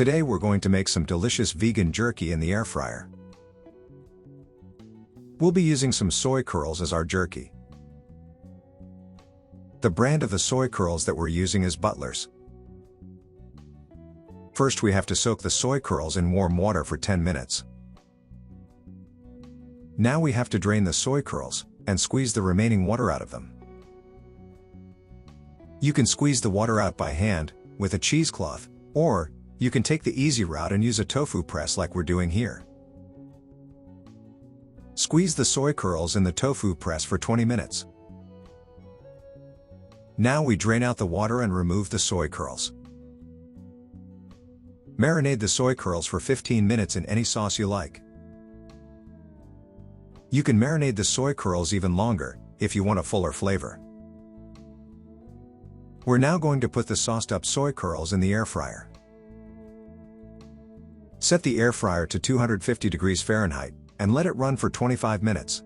Today we're going to make some delicious vegan jerky in the air fryer. We'll be using some soy curls as our jerky. The brand of the soy curls that we're using is Butler's. First we have to soak the soy curls in warm water for 10 minutes. Now we have to drain the soy curls and squeeze the remaining water out of them. You can squeeze the water out by hand, with a cheesecloth, or you can take the easy route and use a tofu press like we're doing here. Squeeze the soy curls in the tofu press for 20 minutes. Now we drain out the water and remove the soy curls. Marinade the soy curls for 15 minutes in any sauce you like. You can marinate the soy curls even longer, if you want a fuller flavor. We're now going to put the sauced up soy curls in the air fryer. Set the air fryer to 250 degrees Fahrenheit, and let it run for 25 minutes.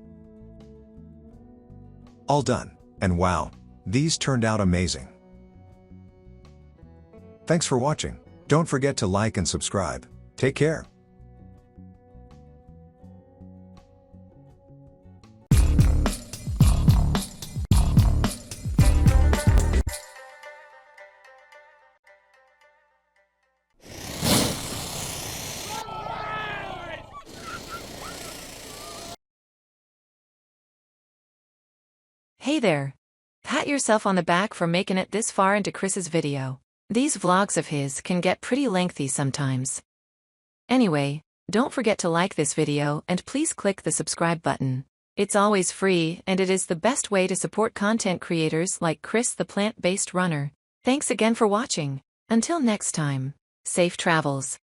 All done, and wow, these turned out amazing. Thanks for watching. Don't forget to like and subscribe. Take care. Hey there! Pat yourself on the back for making it this far into Chris's video. These vlogs of his can get pretty lengthy sometimes. Anyway, don't forget to like this video and please click the subscribe button. It's always free and it is the best way to support content creators like Chris the plant-based runner. Thanks again for watching. Until next time, safe travels.